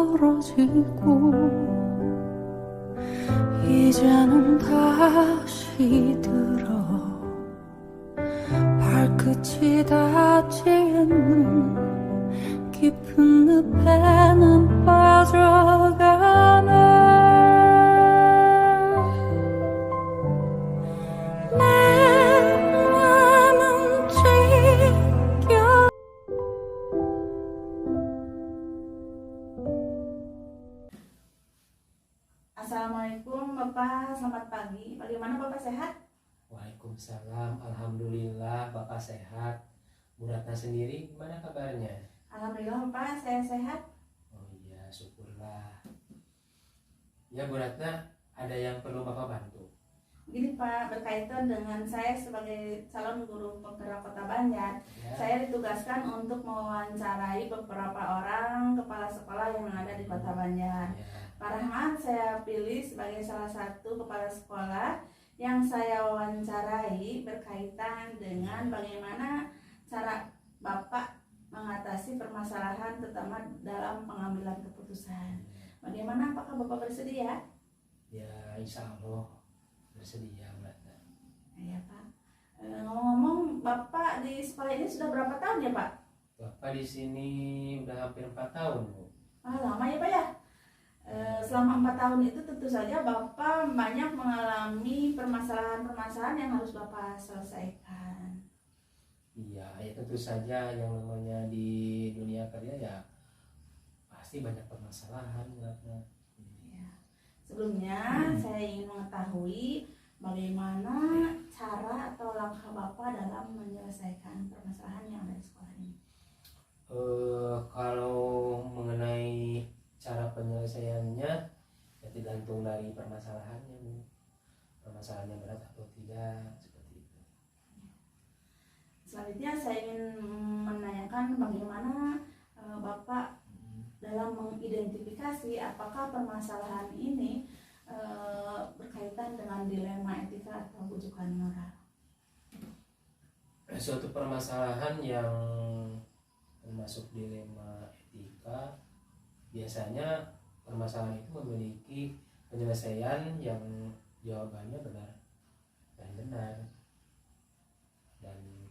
멀어지고 이제는 다시 들어 발끝이 닿지 않는 깊은 늪에는 빠져가네. 내 맘은 찢겨. Assalamualaikum Bapak, selamat pagi. Bagaimana Bapak, sehat? Waalaikumsalam, alhamdulillah Bapak sehat. Bu Ratna sendiri gimana kabarnya? Alhamdulillah Bapak, saya sehat. Oh iya, syukurlah. Ya Bu Ratna, ada yang perlu Bapak bantu? Gini Pak, berkaitan dengan saya sebagai calon guru penggerak Kota Banjar, Ya. saya ditugaskan untuk mewawancarai beberapa orang kepala sekolah yang ada di Kota Banjar. Ya. Pak Rahmat saya pilih sebagai salah satu kepala sekolah yang saya wawancarai berkaitan dengan bagaimana cara Bapak mengatasi permasalahan terutama dalam pengambilan keputusan. Bagaimana, apakah Bapak bersedia? Ya, insya Allah bersedia Bu Ratna. Ya Pak. Ngomong-ngomong, Bapak di sekolah ini sudah berapa tahun ya Pak? Bapak di sini udah hampir 4 tahun Bu. Lama ya Pak ya? Selama 4 tahun itu tentu saja Bapak banyak mengalami permasalahan-permasalahan yang harus Bapak selesaikan. Iya, ya tentu saja yang namanya di dunia kerja ya pasti banyak permasalahan Bu Ratna. Ya. Sebelumnya saya ingin mengetahui bagaimana cara atau langkah Bapak dalam menyelesaikan permasalahan yang ada di sekolah ini. Kalau mengenai cara penyelesaiannya ya tergantung dari permasalahannya Bu. Permasalahannya berat atau tidak, seperti itu. Selanjutnya saya ingin menanyakan bagaimana Bapak dalam mengidentifikasi apakah permasalahan ini berkaitan dengan dilema etika atau bujukan moral. Suatu permasalahan yang termasuk dilema etika, biasanya permasalahan itu memiliki penyelesaian yang jawabannya benar dan benar. Dan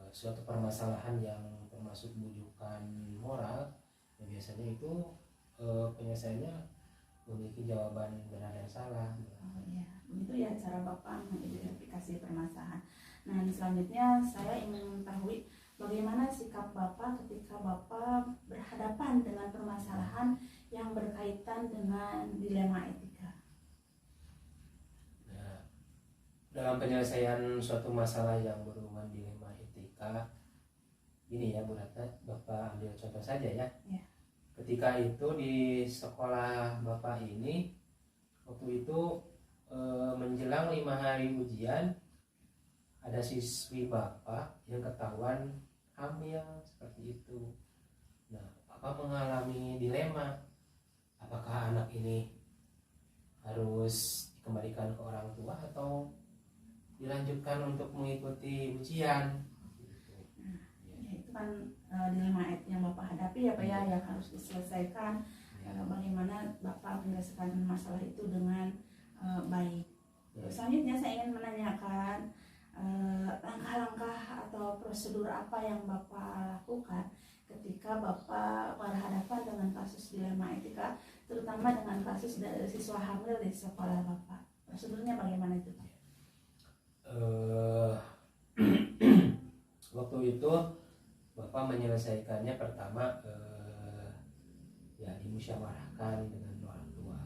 suatu permasalahan yang termasuk bujukan moral, ya biasanya itu penyelesaiannya memiliki jawaban benar dan salah. Oh iya, begitu ya cara Bapak mengidentifikasi permasalahan. Nah, selanjutnya saya ingin mengetahui bagaimana sikap Bapak ketika Bapak berhadapan dengan permasalahan yang berkaitan dengan dilema etika. Nah, dalam penyelesaian suatu masalah yang berhubungan dilema etika, ini ya Bu Ratna, Bapak ambil contoh saja ya. Ya. Ketika itu di sekolah Bapak ini, waktu itu menjelang 5 hari ujian, ada siswi Bapak yang ketahuan hamil seperti itu. Nah, Bapak mengalami dilema, apakah anak ini harus dikembalikan ke orang tua atau dilanjutkan untuk mengikuti ujian. Ya, itu kan dilema yang Bapak hadapi ya Pak ya, yang harus diselesaikan. Bagaimana Bapak menyelesaikan masalah itu dengan baik. Selanjutnya saya ingin menanyakan langkah-langkah atau prosedur apa yang Bapak lakukan ketika Bapak berhadapan dengan kasus dilema etika, terutama dengan kasus dari siswa hamil di sekolah Bapak. Prosedurnya bagaimana itu Pak? Waktu itu Bapak menyelesaikannya pertama ya dimusyawarahkan dengan orang tua,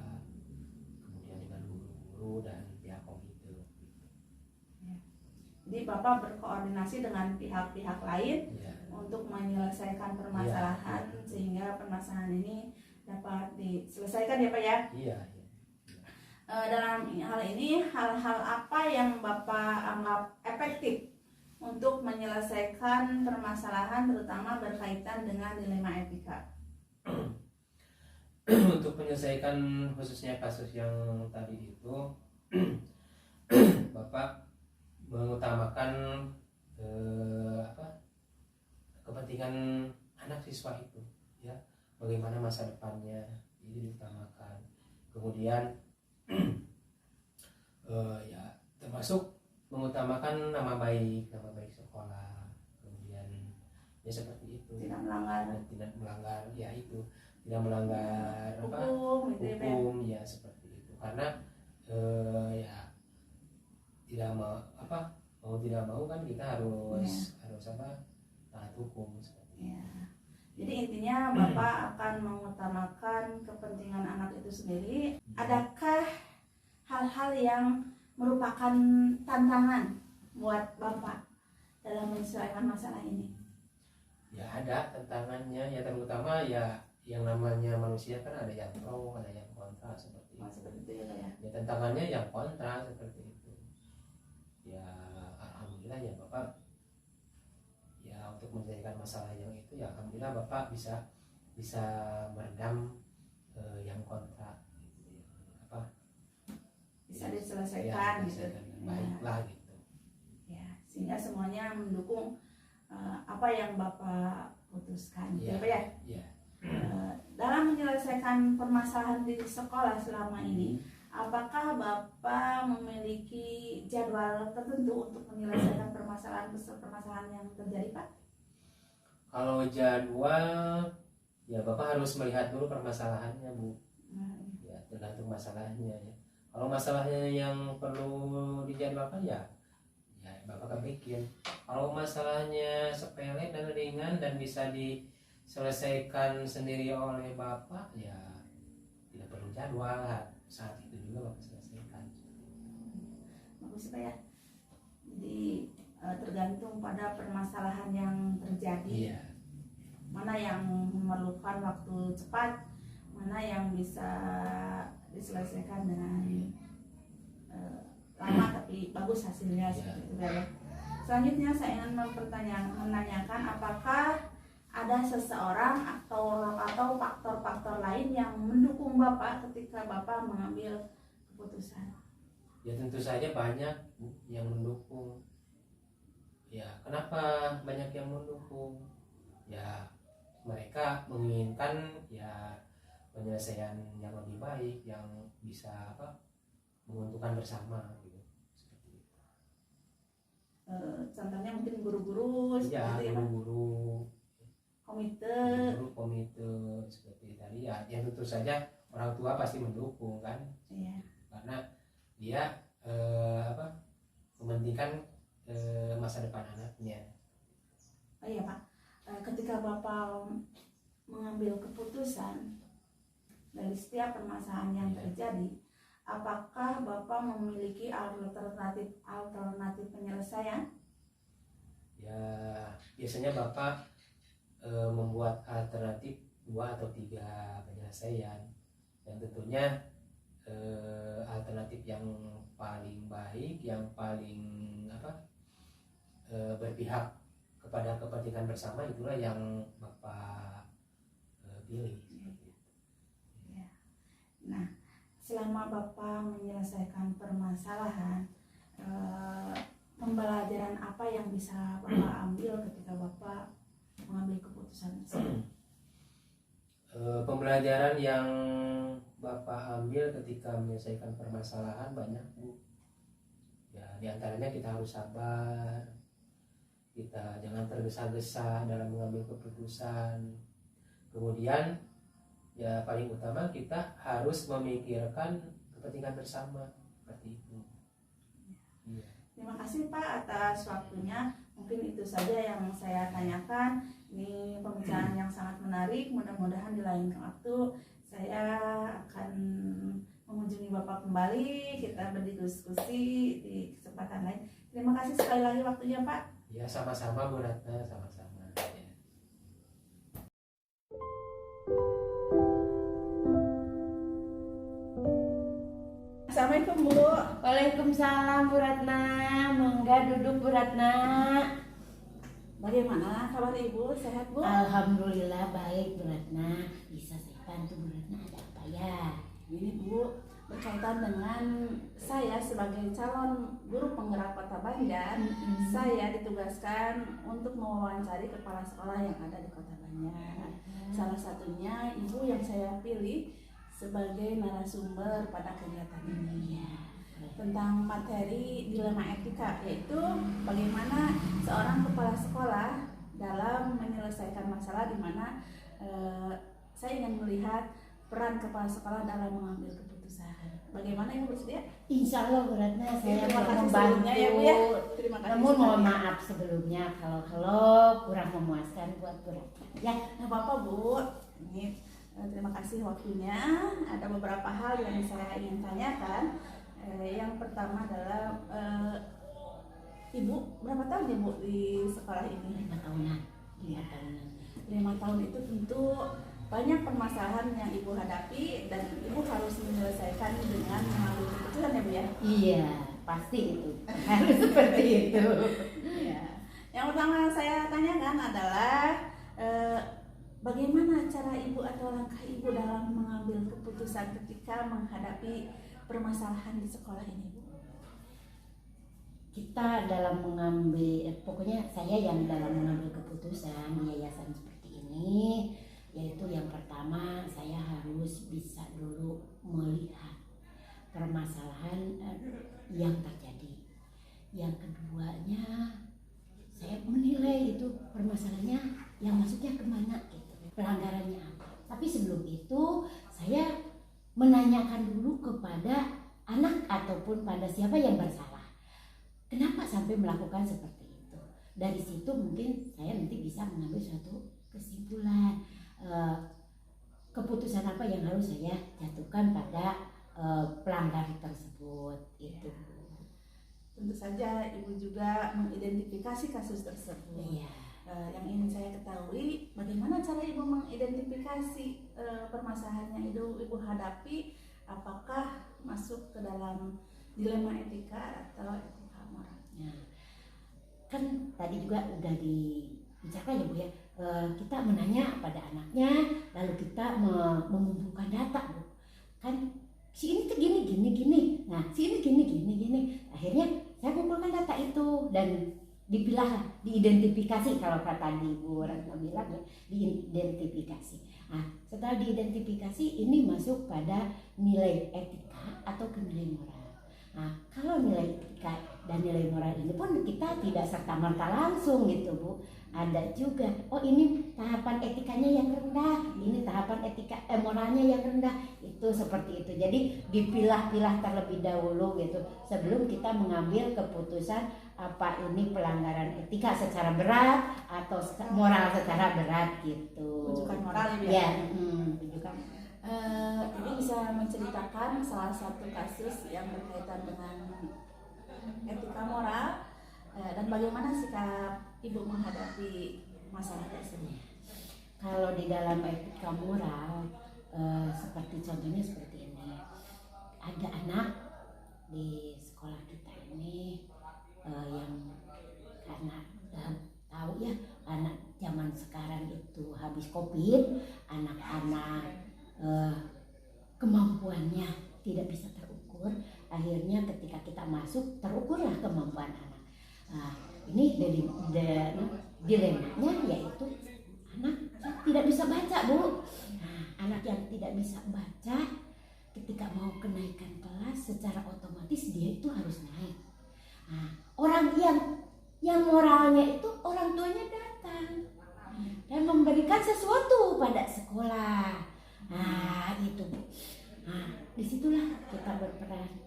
kemudian dengan guru-guru dan pihak komite. Ya. Jadi Bapak berkoordinasi dengan pihak-pihak lain Ya. untuk menyelesaikan permasalahan sehingga permasalahan ini dapat diselesaikan ya Pak ya. Iya. Dalam hal ini hal-hal apa yang Bapak anggap efektif untuk menyelesaikan permasalahan terutama berkaitan dengan dilema etika? Untuk menyelesaikan khususnya kasus yang tadi itu, Bapak mengutamakan kepentingan anak siswa itu, ya, bagaimana masa depannya, ini diutamakan. Kemudian ya termasuk mengutamakan nama baik sekolah. Kemudian ya seperti itu. Tidak melanggar Dan tidak melanggar ya itu, tidak melanggar hukum, gitu ya, Pak. hukum ya seperti itu. Karena ya tidak mau tidak mau kan kita harus taat hukum seperti itu. Ya. Jadi intinya Bapak akan mengutamakan kepentingan anak itu sendiri. Adakah hal-hal yang merupakan tantangan buat Bapak dalam menyelesaikan masalah ini? Ya ada tantangannya, ya terutama ya yang namanya manusia kan ada yang pro, ada yang kontra seperti itu. Seperti itu ya, Pak, ya. Ya tantangannya yang kontra seperti itu. Ya alhamdulillah ya Bapak ya untuk menyelesaikan masalah yang itu ya alhamdulillah Bapak bisa meredam yang kontra gitu ya. Bisa diselesaikan gitu. diselesaikan dengan baik lah gitu. Ya, sehingga semuanya mendukung apa yang Bapak putuskan, gitu Ya, ya, Pak, ya. ya. Dalam menyelesaikan permasalahan di sekolah selama ini, apakah Bapak memiliki jadwal tertentu untuk menyelesaikan permasalahan yang terjadi, Pak? Kalau jadwal ya Bapak harus melihat dulu permasalahannya Bu. Ya tergantung masalahnya ya. Kalau masalahnya yang perlu dijadwalkan ya Bapak akan bikin. Kalau masalahnya sepele dan ringan dan bisa diselesaikan sendiri oleh Bapak ya tidak perlu jadwal, saat itu juga Bapak selesaikan. Bagus, Pak, ya. Jadi tergantung pada permasalahan yang terjadi. Iya. Mana yang memerlukan waktu cepat, mana yang bisa diselesaikan dengan lama tapi bagus hasilnya, seperti itu ya. Selanjutnya saya ingin menanyakan apakah ada seseorang atau faktor-faktor lain yang mendukung Bapak ketika Bapak mengambil keputusan? Ya tentu saja banyak Bu, yang mendukung. Ya kenapa banyak yang mendukung? Ya mereka menginginkan ya penyelesaian yang lebih baik, yang bisa menguntungkan bersama gitu. Seperti itu. Contohnya mungkin guru-guru Ya seperti itu, guru-guru komite seperti tadi ya, yang tentu saja orang tua pasti mendukung kan. Iya. Karena dia mementingkan masa depan anaknya. Oh iya, Pak, ketika Bapak mengambil keputusan dari setiap permasalahan yang terjadi, apakah Bapak memiliki alternatif penyelesaian? Ya biasanya Bapak membuat alternatif 2 atau 3 penyelesaian, dan tentunya alternatif yang paling baik, yang paling berpihak kepada kepentingan bersama itulah yang Bapak pilih. Ya. Nah, selama Bapak menyelesaikan permasalahan, pembelajaran apa yang bisa Bapak ambil ketika Bapak mengambil keputusan tersebut? Pembelajaran yang Bapak ambil ketika menyelesaikan permasalahan banyak Bu. Ya diantaranya kita harus sabar, kita jangan tergesa-gesa dalam mengambil keputusan. Kemudian ya paling utama kita harus memikirkan kepentingan bersama, seperti itu. Iya. Terima kasih Pak atas waktunya. Mungkin itu saja yang saya tanyakan. Ini pembicaraan yang sangat menarik. Mudah-mudahan di lain waktu saya akan mengunjungi Bapak kembali. Kita berdiskusi di kesempatan lain. Terima kasih sekali lagi waktunya Pak. Ya sama-sama Bu Ratna, sama-sama. Ya. Assalamualaikum Bu. Waalaikumsalam Bu Ratna. Mangga duduk Bu Ratna. Bagaimana kabar Ibu? Sehat Bu? Alhamdulillah baik Bu Ratna. Bisa saya bantu Bu Ratna, ada apa ya? Ini Bu, berkaitan dengan saya sebagai calon guru penggerak Kota Banjar. Saya ditugaskan untuk mewawancari kepala sekolah yang ada di Kota Banjar. Salah satunya ibu yang saya pilih sebagai narasumber pada kegiatan ini tentang materi dilema etika, yaitu bagaimana seorang kepala sekolah dalam menyelesaikan masalah, di mana saya ingin melihat peran kepala sekolah dalam mengambil keputusan. Bagaimana Ibu bersedia? Insya Allah Bu Ratna saya Terima akan kasih membantu. sebelumnya ya Bu ya. Terima kasih. Namun mohon sekali. maaf sebelumnya kalau kurang memuaskan buat Bu Ratna. Ya, Nggak apa-apa Bu. Ini terima kasih waktunya. Ada beberapa hal yang saya ingin tanyakan. Yang pertama adalah Ibu berapa tahun ya Bu di sekolah ini? 5 tahunan. 5 tahunan. 5 tahun itu tentu banyak permasalahan yang Ibu hadapi dan Ibu harus menyelesaikan dengan mengambil keputusan ya Bu ya? Iya, pasti itu. Harus seperti itu. Ya. Yang pertama saya tanyakan adalah bagaimana cara Ibu atau langkah Ibu dalam mengambil keputusan ketika menghadapi permasalahan di sekolah ini Bu? Kita dalam mengambil, pokoknya saya yang dalam mengambil keputusan di yayasan seperti ini, yaitu yang pertama saya harus bisa dulu melihat permasalahan yang terjadi. Yang keduanya saya menilai itu permasalahannya yang masuknya kemana gitu, pelanggarannya apa. Tapi sebelum itu saya menanyakan dulu kepada anak ataupun pada siapa yang bersalah. Kenapa sampai melakukan seperti itu? Dari situ mungkin saya nanti bisa mengambil suatu kesimpulan, keputusan apa yang harus saya jatuhkan pada pelanggar tersebut itu. Tentu saja Ibu juga mengidentifikasi kasus tersebut. Iya. Yang ingin saya ketahui, bagaimana cara Ibu mengidentifikasi permasalahan yang Ibu hadapi, apakah masuk ke dalam dilema etika atau etika moral? Nah, kan tadi juga udah dibicarakan ya Bu ya, kita menanya pada anaknya, lalu kita mengumpulkan data Bu. Kan si ini tuh gini. Nah, si ini gini. Akhirnya saya kumpulkan data itu dan dipilah, diidentifikasi kalau kata di Bu Ratna bilang ya, diidentifikasi. Nah, setelah diidentifikasi ini masuk pada nilai etika atau ke nilai moral. Nah, kalau nilai etika dan nilai moral ini pun kita tidak serta-merta langsung gitu Bu. Ada juga, oh ini tahapan etikanya yang rendah, ini tahapan etika moralnya yang rendah, itu seperti itu. Jadi dipilah-pilah terlebih dahulu gitu sebelum kita mengambil keputusan apa ini pelanggaran etika secara berat atau moral secara berat gitu. Rujukan moral ya Bu ya? Ya, rujukan. Ibu bisa menceritakan salah satu kasus yang berkaitan dengan etika moral dan bagaimana sikap Ibu menghadapi masalah tersebut? Kalau di dalam etika moral, seperti contohnya seperti ini, ada anak di sekolah kita ini yang karena tahu ya anak zaman sekarang itu habis COVID, anak-anak kemampuannya tidak bisa terukur. Akhirnya ketika kita masuk terukurlah kemampuan anak. Ini dilemanya yaitu anak tidak bisa baca Bu. Anak yang tidak bisa baca ketika mau kenaikan kelas secara otomatis dia itu harus naik. Orang yang moralnya itu orang tuanya datang dan memberikan sesuatu pada sekolah. Itu Bu. Disitulah kita berperan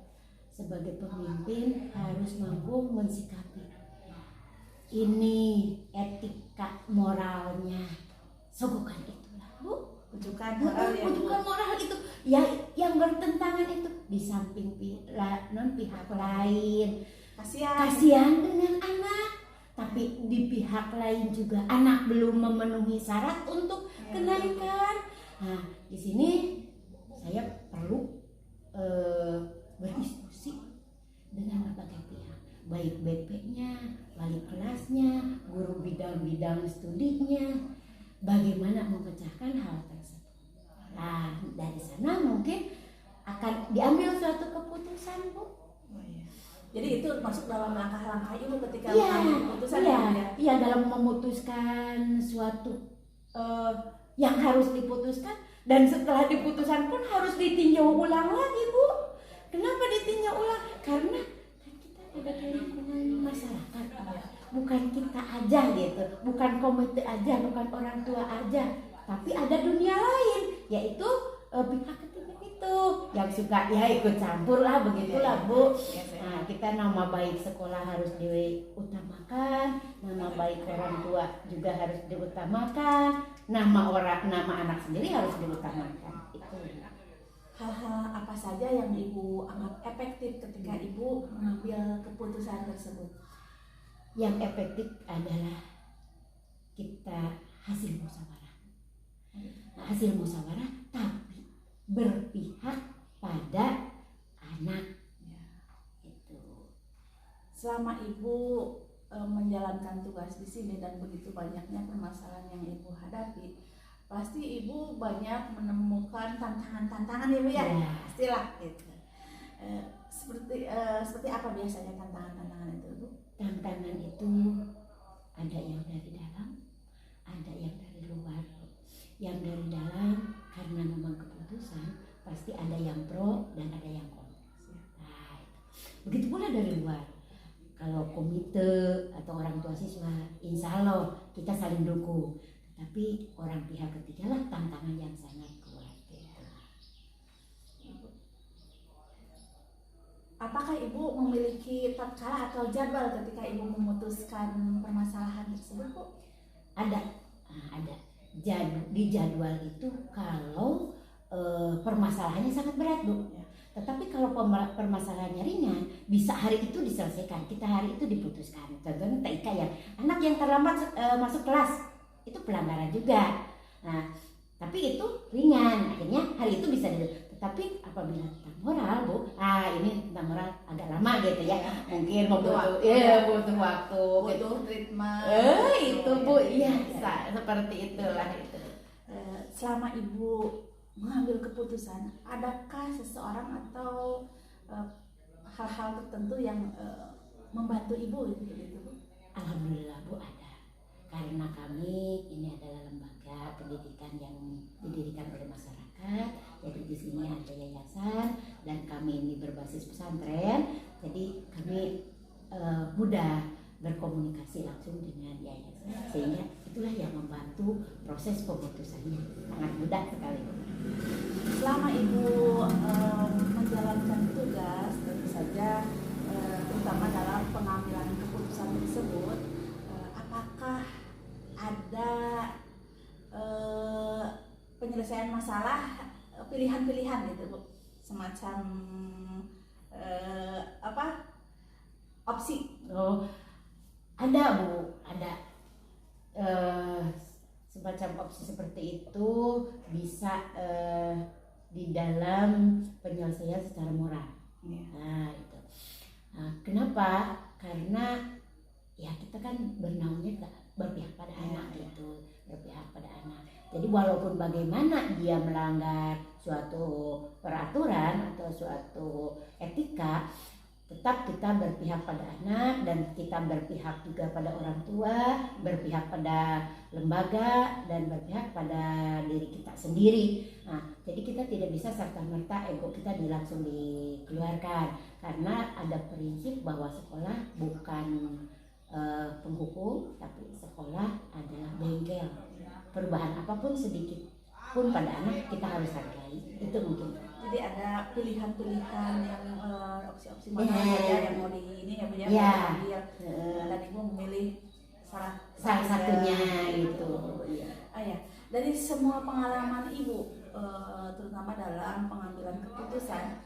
sebagai pemimpin, harus mampu mensikapi ini etika moralnya. Suguhkan itulah Bu. Rujukan moral ya Bu. Rujukan moral itu ya yang bertentangan itu di samping pihak lain kasihan dengan anak, tapi di pihak lain juga anak belum memenuhi syarat untuk kenaikan. Di sini saya perlu berdiskusi dengan berbagai pihak, baik BP-nya, wali kelasnya, guru bidang-bidang studinya, bagaimana memecahkan hal tersebut. Dari sana mungkin akan diambil suatu keputusan, Bu. Oh, iya. Jadi itu masuk dalam langkah-langkah ibu ketika Iya, mengambil keputusan iya, ya. iya, dalam memutuskan suatu yang harus diputuskan, dan setelah diputuskan pun harus ditinjau ulang lagi, Bu. Kenapa ditinjau ulang? Karena kan kita ada di lingkungan masyarakat, bukan kita aja gitu, bukan komite aja, bukan orang tua aja, tapi ada dunia lain, yaitu pihak ketiga itu yang suka ya ikut campur lah, begitulah, Bu. Nah, kita nama baik sekolah harus diutamakan, nama baik orang tua juga harus diutamakan, nama anak sendiri harus diutamakan. Itu Hal-hal apa saja yang ibu anggap efektif ketika ibu mengambil keputusan tersebut? yang efektif adalah kita hasil musyawarah. Nah, hasil musyawarah tapi berpihak pada anak. Itu. Selama ibu menjalankan tugas di sini dan begitu banyaknya permasalahan yang ibu hadapi, pasti ibu banyak menemukan tantangan-tantangan ibu ya, Ya. pastilah gitu. Seperti apa biasanya tantangan-tantangan itu, Bu? Tantangan itu ada yang dari dalam, ada yang dari luar. Yang dari dalam karena memang keputusan pasti ada yang pro dan ada yang kontra. Nah, begitu pula dari luar. Kalau komite atau orang tua siswa, insya Allah kita saling dukung. Tapi orang pihak ketiga lah tantangan yang sangat kuat. Apakah ibu memiliki tatkala atau jadwal ketika ibu memutuskan permasalahan tersebut, Bu? Ada. Di jadwal itu kalau permasalahannya sangat berat, Bu. Ya. Tetapi kalau permasalahannya ringan, bisa hari itu diselesaikan. Kita hari itu diputuskan. Contohnya TIK ya, anak yang terlambat masuk kelas itu pelanggaran juga. Nah, tapi itu ringan. Akhirnya hari itu bisa tetapi apabila tentang moral, Bu, ini tentang moral agak lama gitu ya. Mungkin butuh waktu, Butuh treatment. itu, Bu, iya, seperti itulah itu. Selama ibu mengambil keputusan, adakah seseorang atau hal-hal tertentu yang membantu ibu gitu, Bu? Alhamdulillah, Bu, ada. Karena kami ini adalah lembaga pendidikan yang didirikan oleh masyarakat. Jadi di sini ada yayasan dan kami ini berbasis pesantren. Jadi kami mudah berkomunikasi langsung dengan yayasan, sehingga itulah yang membantu proses pemutusannya. Sangat mudah sekali. Selama ibu menjalankan tugas, tentu saja terutama dalam pengambilan keputusan tersebut, apakah ada penyelesaian masalah, pilihan-pilihan gitu, Bu, semacam opsi? Oh, ada, Bu, ada semacam opsi seperti itu bisa di dalam penyelesaian secara moral. Nah, itu. Nah, kenapa? Karena ya kita kan bernaungnya berpihak pada anak gitu, berpihak pada anak. Jadi walaupun bagaimana dia melanggar suatu peraturan atau suatu etika, tetap kita berpihak pada anak dan kita berpihak juga pada orang tua, berpihak pada lembaga dan berpihak pada diri kita sendiri. Nah, jadi kita tidak bisa serta-merta ego kita langsung dikeluarkan, karena ada prinsip bahwa sekolah bukan penghukum, tapi sekolah adalah bengkel. Perubahan apapun sedikit pun pada anak kita harus hargai. Itu mungkin. Jadi ada pilihan-pilihan yang opsi-opsi mana saja yang mau di ini ya, Bu, ya, Ya. diambil. Dan ibu memilih salah Satunya itu. Ya. Dari semua pengalaman ibu, terutama dalam pengambilan keputusan,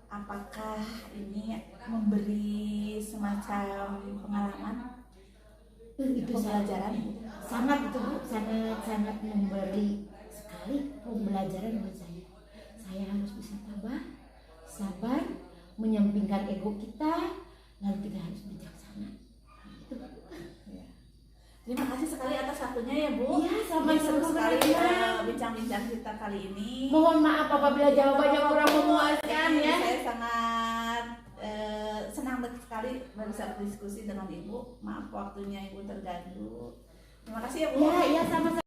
apakah ini memberi semacam pengalaman, Itu pembelajaran? sangat itu, Bu, sangat memberi sekali pembelajaran buat saya. Saya harus bisa sabar, menyampingkan ego kita, lalu kita harus bijaksana. Terima kasih sekali atas waktunya ya Bu. Iya, Ini seru sama-sama sekali Mbak. bincang-bincang kita kali ini. Mohon maaf apabila jawabannya kurang memuaskan ya. Saya sangat senang sekali bisa berdiskusi dengan Ibu. Maaf waktunya Ibu terganggu. Terima kasih ya Bu. Ya, sama-sama.